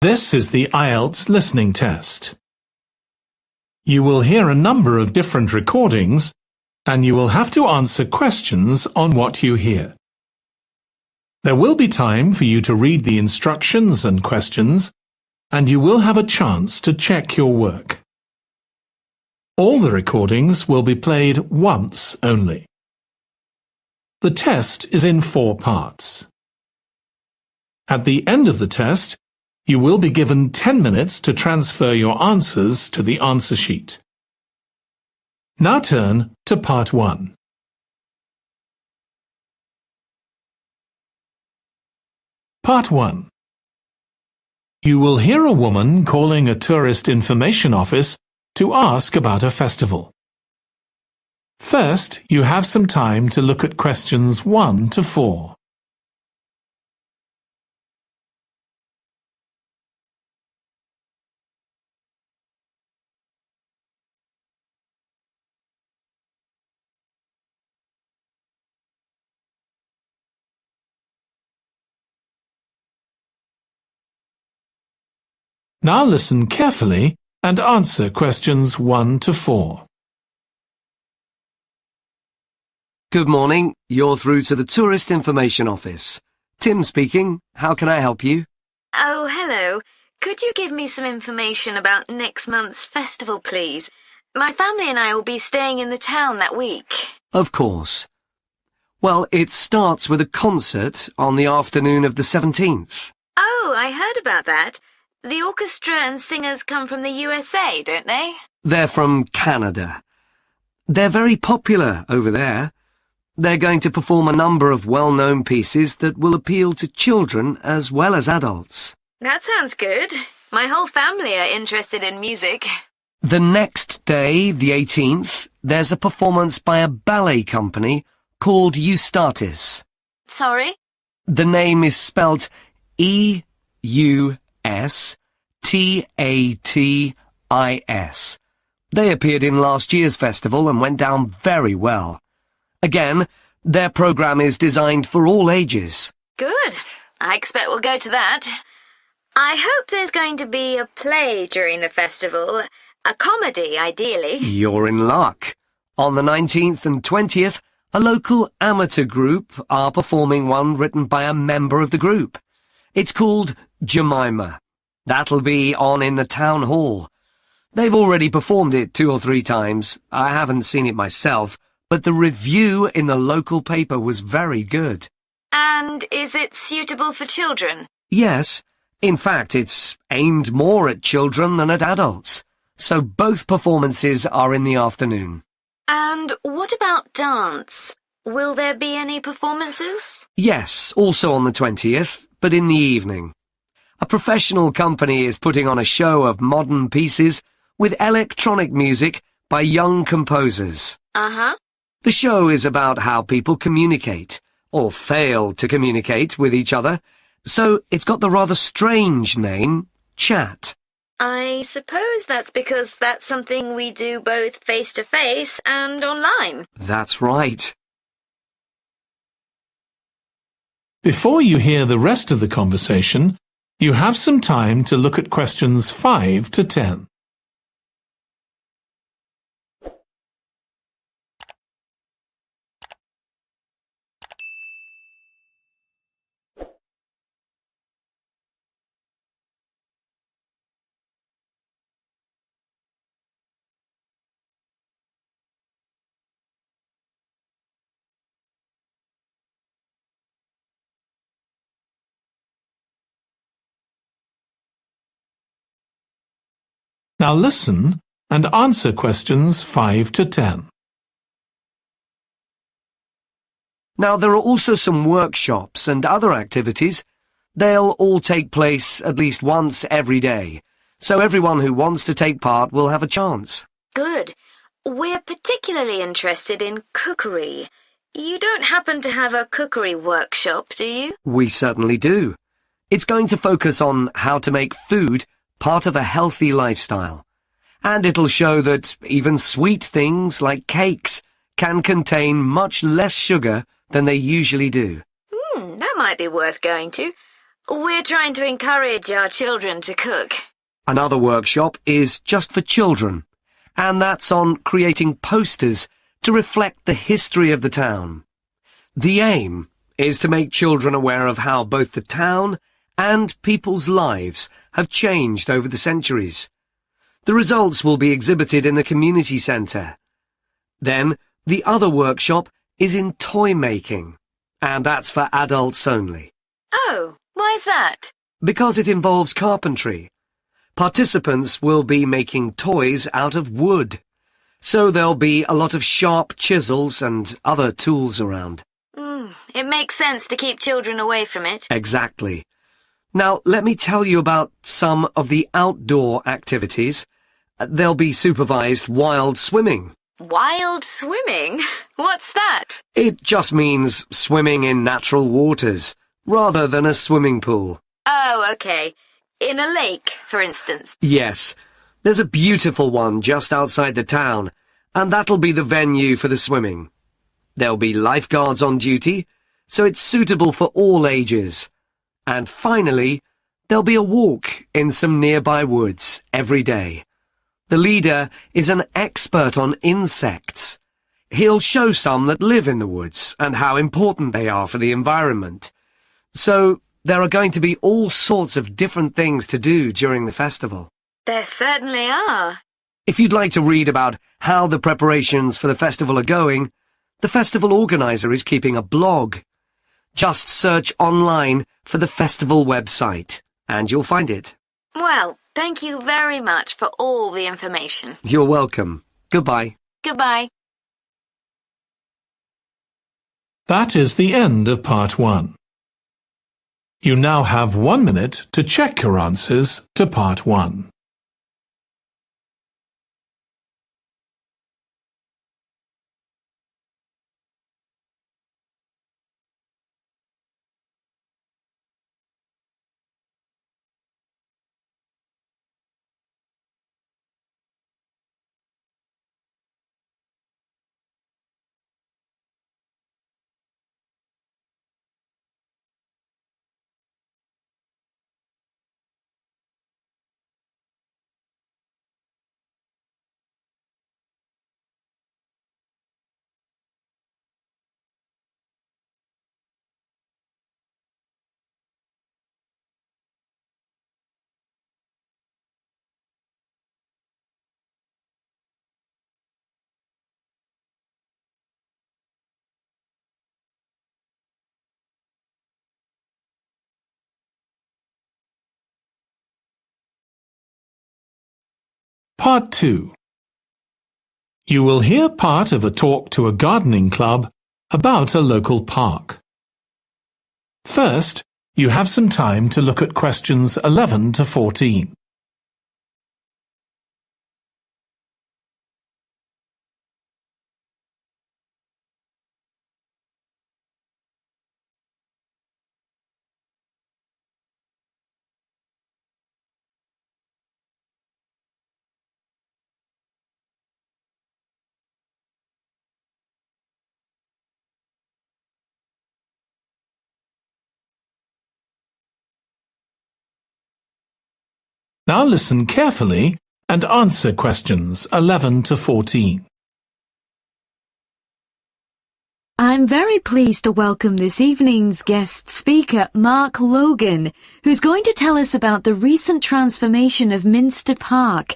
This is the IELTS listening test. You will hear a number of different recordings, and you will have to answer questions on what you hear. There will be time for you to read the instructions and questions, and you will have a chance to check your work. All the recordings will be played once only. The test is in 4 parts. At the end of the test, you will be given 10 minutes to transfer your answers to the answer sheet. Now turn to Part 1. Part 1. You will hear a woman calling a tourist information office to ask about a festival. First, you have some time to look at questions 1 to 4. Now listen carefully and answer questions 1 to 4. Good morning. You're through to the Tourist Information Office. Tim speaking. How can I help you? Oh, hello. Could you give me some information about next month's festival, please? My family and I will be staying in the town that week. Of course. Well, it starts with a concert on the afternoon of the 17th. Oh, I heard about that. The orchestra and singers come from the USA, don't they? They're from Canada. They're very popular over there. They're going to perform a number of well-known pieces that will appeal to children as well as adults. That sounds good. My whole family are interested in music. The next day, the 18th, there's a performance by a ballet company called Eustatis. Sorry? The name is spelt Eustatis. They appeared in last year's festival and went down very well. Again, their program is designed for all ages. Good. I expect we'll go to that. I hope there's going to be a play during the festival. A comedy, ideally. You're in luck. On the 19th and 20th, a local amateur group are performing one written by a member of the group. It's called Jemima. That'll be on in the town hall. They've already performed it 2 or 3 times. I haven't seen it myself, but the review in the local paper was very good. And is it suitable for children? Yes. In fact, it's aimed more at children than at adults. So both performances are in the afternoon. And what about dance? Will there be any performances? Yes, also on the 20th, but in the evening. A professional company is putting on a show of modern pieces with electronic music by young composers. Uh-huh. The show is about how people communicate, or fail to communicate with each other, so it's got the rather strange name, chat. I suppose that's because that's something we do both face-to-face and online. That's right. Before you hear the rest of the conversation, you have some time to look at questions 5 to 10. Now listen and answer questions 5 to 10. Now, there are also some workshops and other activities. They'll all take place at least once every day, so everyone who wants to take part will have a chance. Good. We're particularly interested in cookery. You don't happen to have a cookery workshop, do you? We certainly do. It's going to focus on how to make food part of a healthy lifestyle. And it'll show that even sweet things like cakes can contain much less sugar than they usually do. That might be worth going to. We're trying to encourage our children to cook. Another workshop is just for children, and that's on creating posters to reflect the history of the town. The aim is to make children aware of how both the town and people's lives have changed over the centuries. The results will be exhibited in the community centre. Then, the other workshop is in toy making, and that's for adults only. Oh, why's that? Because it involves carpentry. Participants will be making toys out of wood, so there'll be a lot of sharp chisels and other tools around. It makes sense to keep children away from it. Exactly. Now, let me tell you about some of the outdoor activities. There'll be supervised wild swimming. Wild swimming? What's that? It just means swimming in natural waters, rather than a swimming pool. Oh, okay. In a lake, for instance. Yes. There's a beautiful one just outside the town, and that'll be the venue for the swimming. There'll be lifeguards on duty, so it's suitable for all ages. And finally, there'll be a walk in some nearby woods every day. The leader is an expert on insects. He'll show some that live in the woods and how important they are for the environment. So there are going to be all sorts of different things to do during the festival. There certainly are. If you'd like to read about how the preparations for the festival are going, the festival organizer is keeping a blog. Just search online for the festival website, and you'll find it. Well, thank you very much for all the information. You're welcome. Goodbye. Goodbye. That is the end of part 1. You now have 1 minute to check your answers to part 1. Part 2. You will hear part of a talk to a gardening club about a local park. First, you have some time to look at questions 11 to 14. Now listen carefully and answer questions 11 to 14. I'm very pleased to welcome this evening's guest speaker, Mark Logan, who's going to tell us about the recent transformation of Minster Park.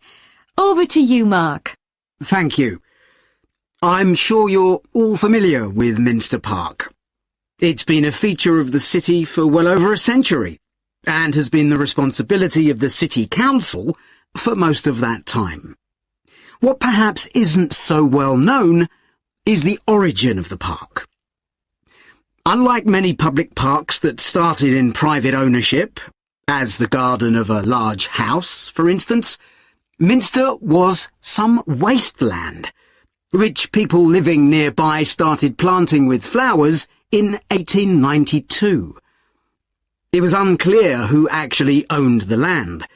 Over to you, Mark. Thank you. I'm sure you're all familiar with Minster Park. It's been a feature of the city for well over a century, and has been the responsibility of the City Council for most of that time. What perhaps isn't so well known is the origin of the park. Unlike many public parks that started in private ownership, as the garden of a large house, for instance, Minster was some wasteland, which people living nearby started planting with flowers in 1892. It was unclear who actually owned the land,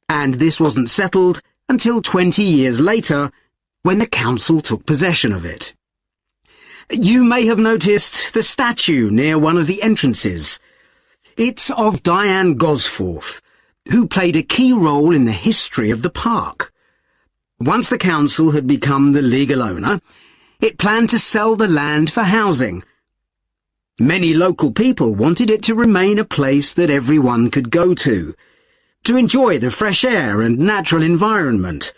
and this wasn't settled until 20 years later, when the council took possession of it. You may have noticed the statue near one of the entrances. It's of Diane Gosforth, who played a key role in the history of the park. Once the council had become the legal owner, it planned to sell the land for housing. Many local people wanted it to remain a place that everyone could go to enjoy the fresh air and natural environment.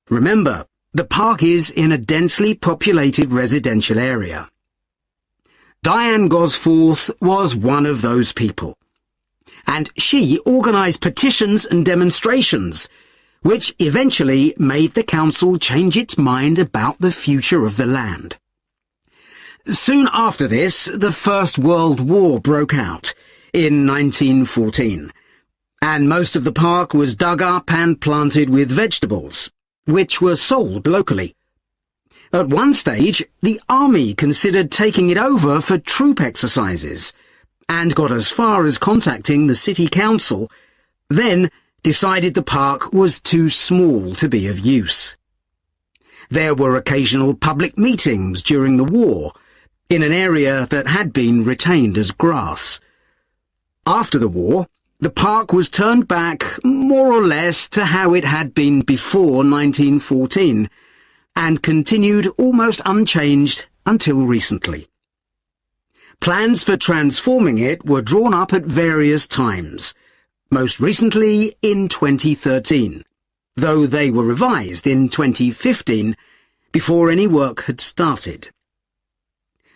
Remember, the park is in a densely populated residential area. Diane Gosforth was one of those people, and she organised petitions and demonstrations, which eventually made the council change its mind about the future of the land. Soon after this, the First World War broke out in 1914, and most of the park was dug up and planted with vegetables, which were sold locally. At one stage, the army considered taking it over for troop exercises, and got as far as contacting the city council, then decided the park was too small to be of use. There were occasional public meetings during the war, in an area that had been retained as grass. After the war, the park was turned back more or less to how it had been before 1914, and continued almost unchanged until recently. Plans for transforming it were drawn up at various times, most recently in 2013, though they were revised in 2015 before any work had started.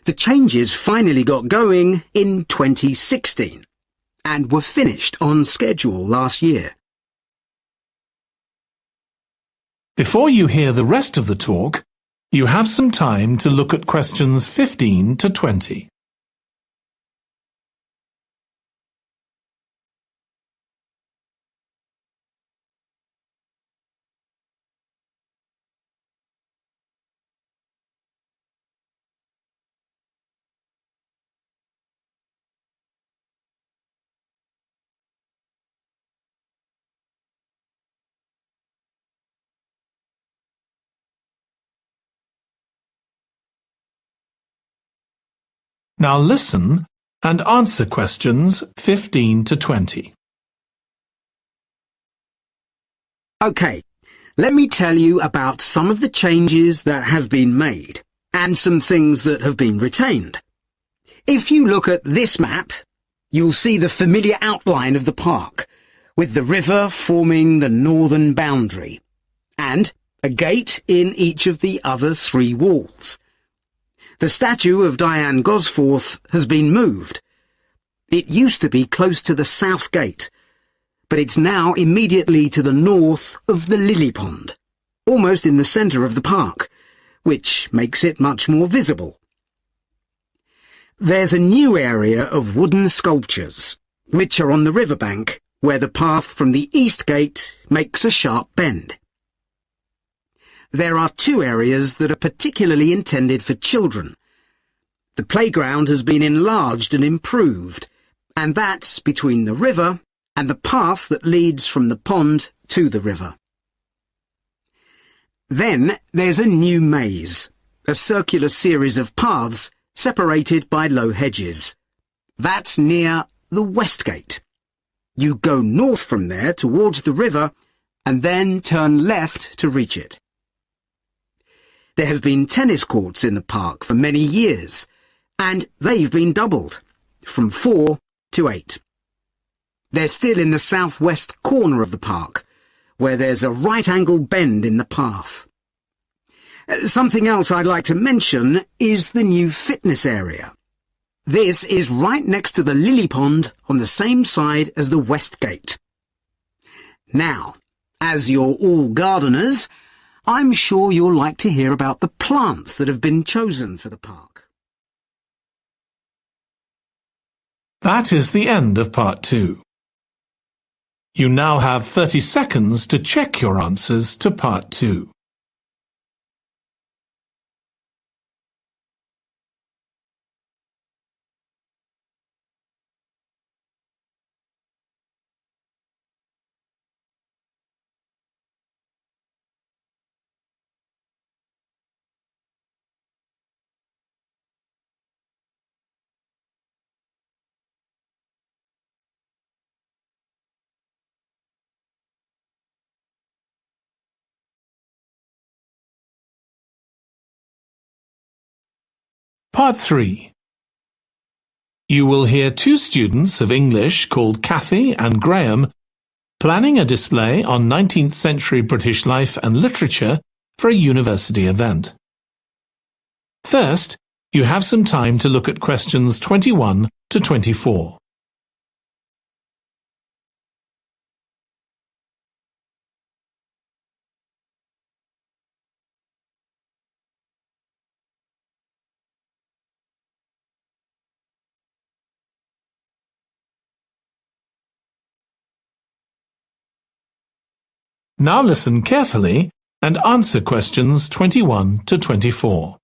The changes finally got going in 2016 and were finished on schedule last year. Before you hear the rest of the talk, you have some time to look at questions 15 to 20. Now listen and answer questions 15 to 20. OK, let me tell you about some of the changes that have been made, and some things that have been retained. If you look at this map, you'll see the familiar outline of the park, with the river forming the northern boundary, and a gate in each of the other 3 walls. The statue of Diane Gosforth has been moved. It used to be close to the south gate, but it's now immediately to the north of the lily pond, almost in the centre of the park, which makes it much more visible. There's a new area of wooden sculptures, which are on the riverbank, where the path from the east gate makes a sharp bend. There are 2 areas that are particularly intended for children. The playground has been enlarged and improved, and that's between the river and the path that leads from the pond to the river. Then there's a new maze, a circular series of paths separated by low hedges. That's near the west gate. You go north from there towards the river and then turn left to reach it. There have been tennis courts in the park for many years, and they've been doubled, from 4 to 8. They're still in the southwest corner of the park, where there's a right-angle bend in the path. Something else I'd like to mention is the new fitness area. This is right next to the lily pond on the same side as the west gate. Now, as you're all gardeners, I'm sure you'll like to hear about the plants that have been chosen for the park. That is the end of part 2. You now have 30 seconds to check your answers to part 2. Part 3. You will hear two students of English called Kathy and Graham planning a display on 19th century British life and literature for a university event. First, you have some time to look at questions 21 to 24. Now listen carefully and answer questions 21 to 24.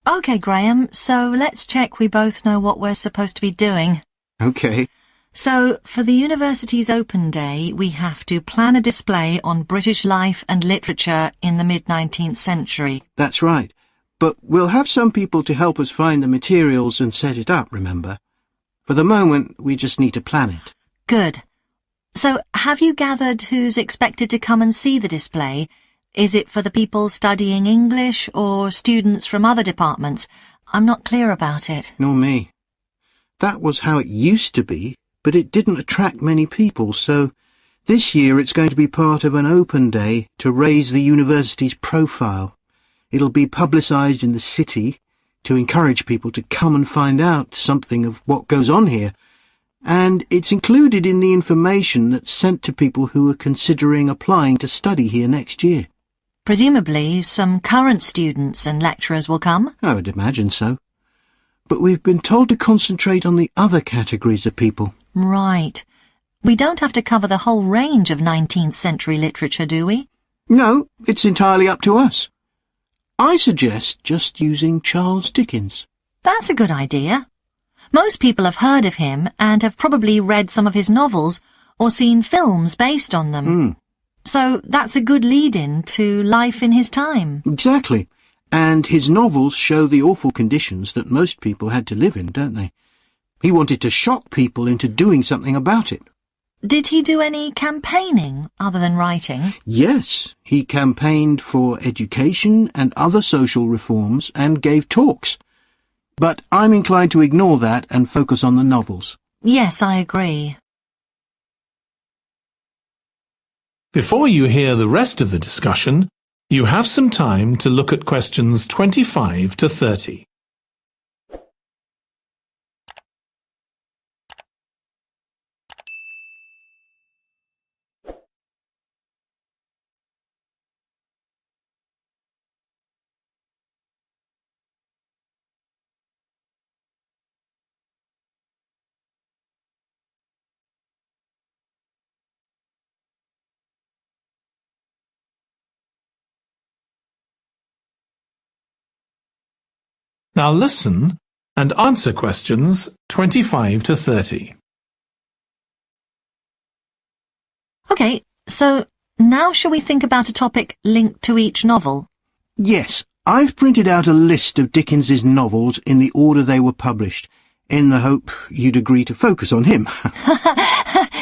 OK, Graham, so let's check we both know what we're supposed to be doing. OK. So, for the university's open day, we have to plan a display on British life and literature in the mid-19th century. That's right. But we'll have some people to help us find the materials and set it up, remember? For the moment, we just need to plan it. Good. So, have you gathered who's expected to come and see the display? Is it for the people studying English or students from other departments? I'm not clear about it. Nor me. That was how it used to be, but it didn't attract many people, so this year it's going to be part of an open day to raise the university's profile. It'll be publicised in the city to encourage people to come and find out something of what goes on here. And it's included in the information that's sent to people who are considering applying to study here next year. Presumably, some current students and lecturers will come? I would imagine so. But we've been told to concentrate on the other categories of people. Right. We don't have to cover the whole range of 19th century literature, do we? No, it's entirely up to us. I suggest just using Charles Dickens. That's a good idea. Most people have heard of him and have probably read some of his novels or seen films based on them. So that's a good lead-in to life in his time. Exactly. And his novels show the awful conditions that most people had to live in, don't they? He wanted to shock people into doing something about it. Did he do any campaigning other than writing? Yes, he campaigned for education and other social reforms and gave talks. But I'm inclined to ignore that and focus on the novels. Yes, I agree. Before you hear the rest of the discussion, you have some time to look at questions 25 to 30. Now listen and answer questions 25 to 30. OK, so now shall we think about a topic linked to each novel? Yes, I've printed out a list of Dickens's novels in the order they were published, in the hope you'd agree to focus on him.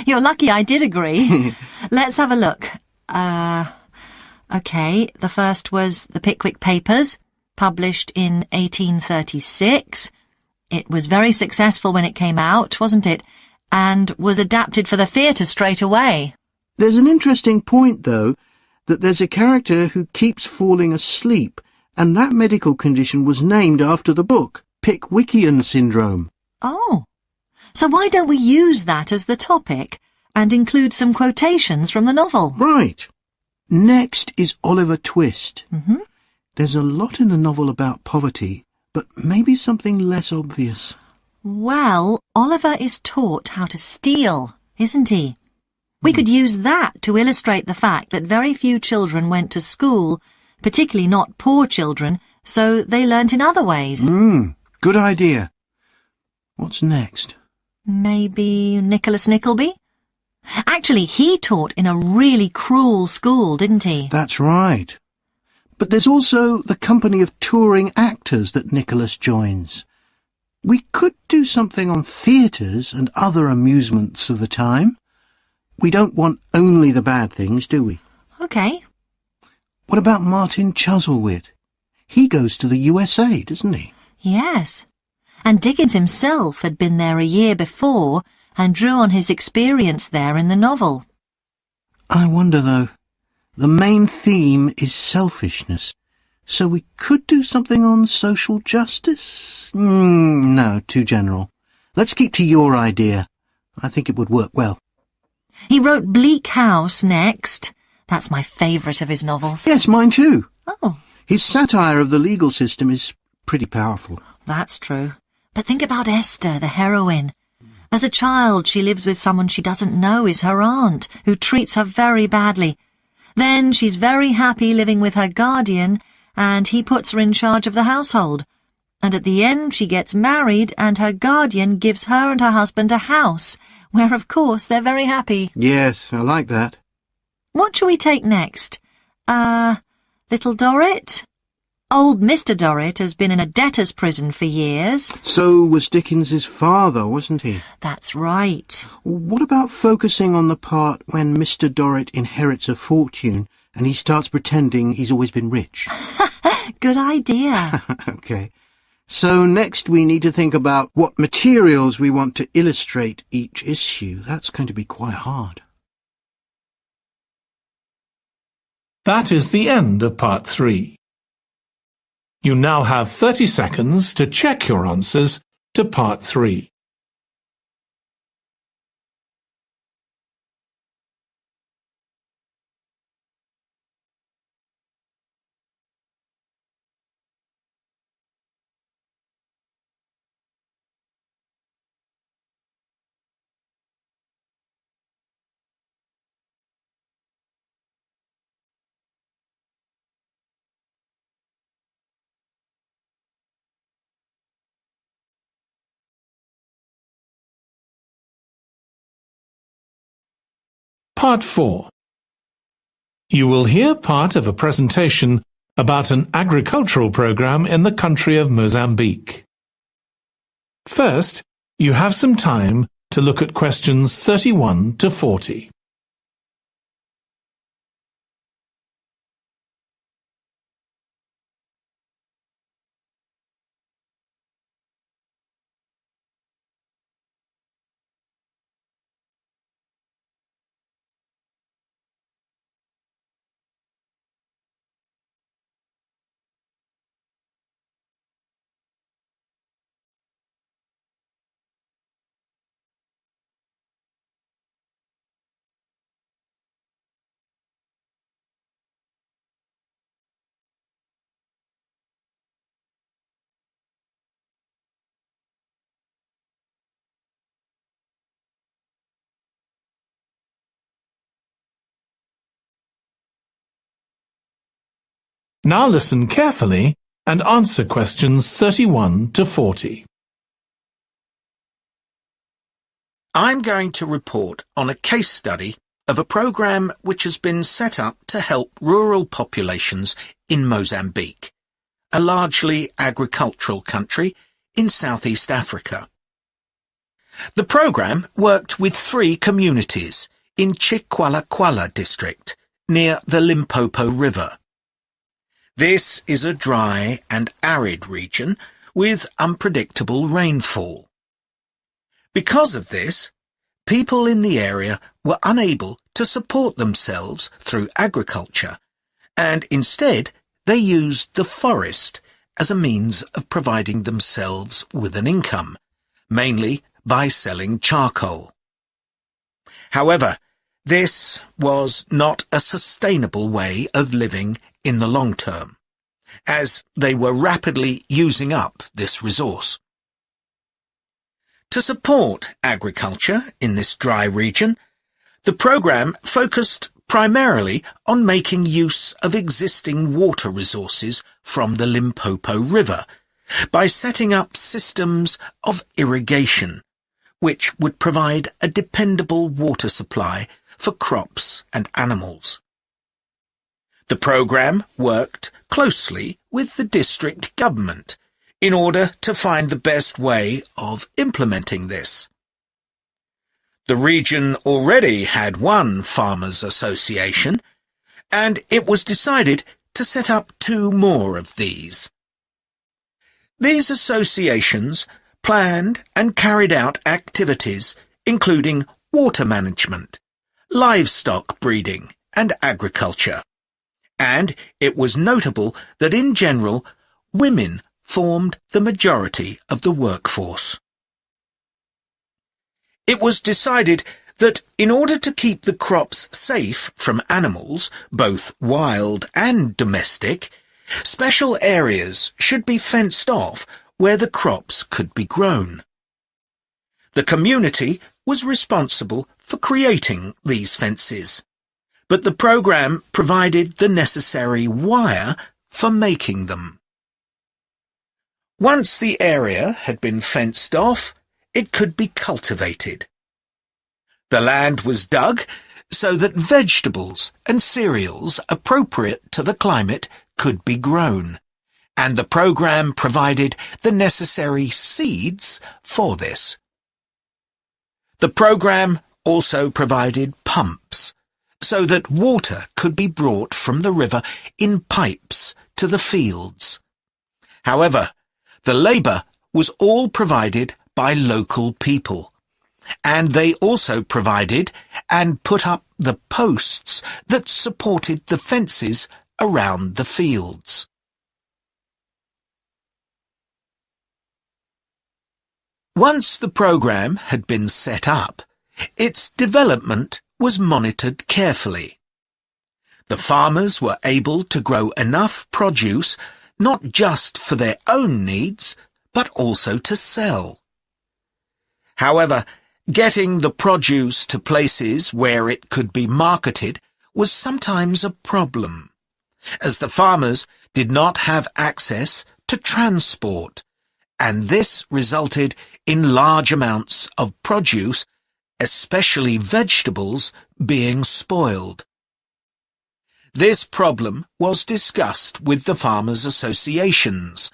You're lucky I did agree. Let's have a look. OK, the first was The Pickwick Papers, published in 1836. It was very successful when it came out, wasn't it? And was adapted for the theatre straight away. There's an interesting point, though, that there's a character who keeps falling asleep, and that medical condition was named after the book, Pickwickian syndrome. Oh, so why don't we use that as the topic and include some quotations from the novel? Right. Next is Oliver Twist. Mm-hmm. There's a lot in the novel about poverty, but maybe something less obvious. Well, Oliver is taught how to steal, isn't he? We could use that to illustrate the fact that very few children went to school, particularly not poor children, so they learnt in other ways. Good idea. What's next? Maybe Nicholas Nickleby? Actually, he taught in a really cruel school, didn't he? That's right. But there's also the company of touring actors that Nicholas joins. We could do something on theatres and other amusements of the time. We don't want only the bad things, do we? OK. What about Martin Chuzzlewit? He goes to the USA, doesn't he? Yes. And Dickens himself had been there a year before and drew on his experience there in the novel. I wonder, though, the main theme is selfishness, so we could do something on social justice? No, too general. Let's keep to your idea. I think it would work well. He wrote Bleak House next. That's my favourite of his novels. Yes, mine too. Oh, His satire of the legal system is pretty powerful. that's true. But think about Esther, the heroine. As a child, she lives with someone she doesn't know is her aunt, who treats her very badly. Then she's very happy living with her guardian, and he puts her in charge of the household. And at the end, she gets married, and her guardian gives her and her husband a house, where, of course, they're very happy. Yes, I like that. What shall we take next? Little Dorrit? Old Mr. Dorrit has been in a debtor's prison for years. So was Dickens's father, wasn't he? That's right. What about focusing on the part when Mr. Dorrit inherits a fortune and he starts pretending he's always been rich? Good idea. Okay. So next we need to think about what materials we want to illustrate each issue. That's going to be quite hard. That is the end of part 3. You now have 30 seconds to check your answers to part 3. Part 4. You will hear part of a presentation about an agricultural program in the country of Mozambique. First, you have some time to look at questions 31 to 40. Now listen carefully and answer questions 31 to 40. I'm going to report on a case study of a program which has been set up to help rural populations in Mozambique, a largely agricultural country in Southeast Africa. The program worked with 3 communities in Chikwalakwala district near the Limpopo River. This is a dry and arid region with unpredictable rainfall. Because of this, people in the area were unable to support themselves through agriculture, and instead they used the forest as a means of providing themselves with an income, mainly by selling charcoal. However, this was not a sustainable way of living in the long term, as they were rapidly using up this resource. To support agriculture in this dry region, the program focused primarily on making use of existing water resources from the Limpopo River by setting up systems of irrigation, which would provide a dependable water supply for crops and animals. The program worked closely with the district government in order to find the best way of implementing this. The region already had one farmers' association, and it was decided to set up 2 more of these. These associations planned and carried out activities including water management, livestock breeding and agriculture. And it was notable that in general, women formed the majority of the workforce. It was decided that in order to keep the crops safe from animals, both wild and domestic, special areas should be fenced off where the crops could be grown. The community was responsible for creating these fences, but the program provided the necessary wire for making them. Once the area had been fenced off, it could be cultivated. The land was dug so that vegetables and cereals appropriate to the climate could be grown, and the program provided the necessary seeds for this. The program also provided pumps so that water could be brought from the river in pipes to the fields. However, the labour was all provided by local people, and they also provided and put up the posts that supported the fences around the fields. Once the program had been set up, its development was monitored carefully. The farmers were able to grow enough produce not just for their own needs, but also to sell. However, getting the produce to places where it could be marketed was sometimes a problem, as the farmers did not have access to transport, and this resulted in large amounts of produce, especially vegetables, being spoiled. This problem was discussed with the farmers' associations,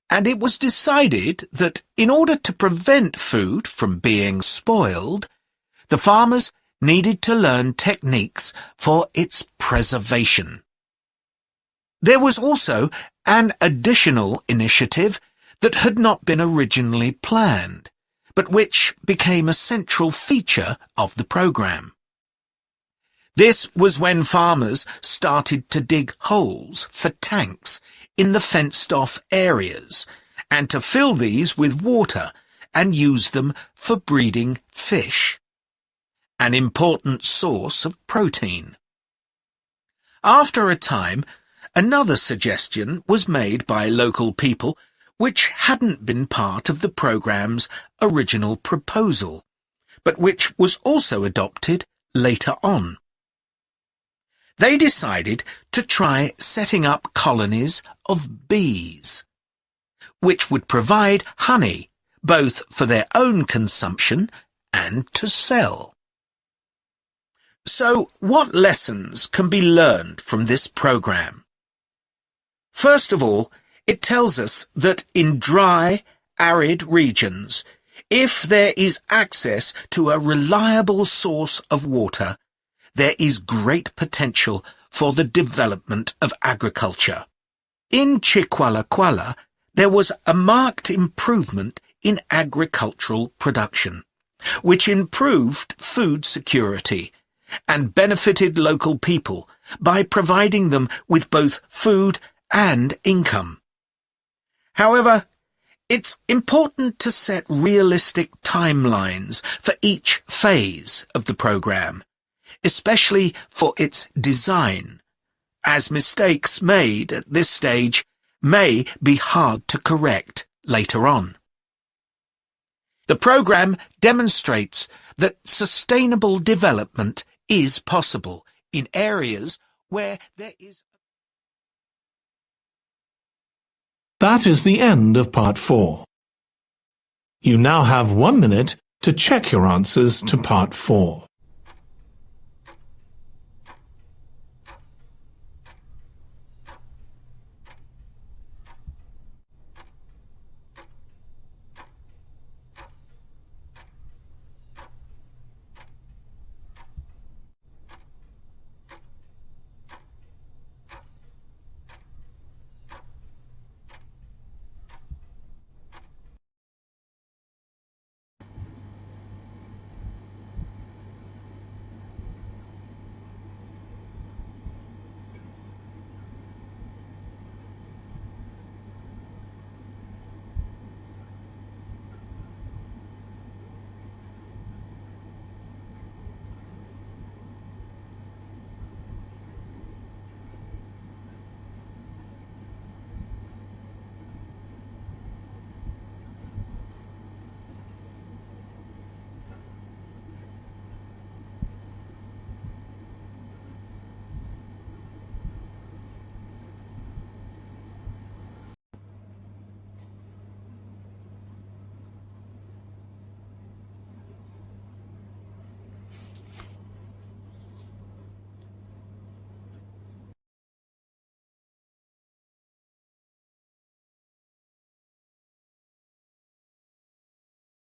and it was decided that in order to prevent food from being spoiled, the farmers needed to learn techniques for its preservation. There was also an additional initiative that had not been originally planned, but which became a central feature of the program. This was when farmers started to dig holes for tanks in the fenced-off areas, and to fill these with water and use them for breeding fish, an important source of protein. After a time, another suggestion was made by local people which hadn't been part of the program's original proposal, but which was also adopted later on. They decided to try setting up colonies of bees, which would provide honey both for their own consumption and to sell. So, what lessons can be learned from this program? First of all, it tells us that in dry, arid regions, if there is access to a reliable source of water, there is great potential for the development of agriculture. In Chiqualaquala, there was a marked improvement in agricultural production, which improved food security and benefited local people by providing them with both food and income. However, it's important to set realistic timelines for each phase of the program, especially for its design, as mistakes made at this stage may be hard to correct later on. The program demonstrates that sustainable development is possible in areas where there is... That is the end of Part 4. You now have 1 minute to check your answers to Part 4.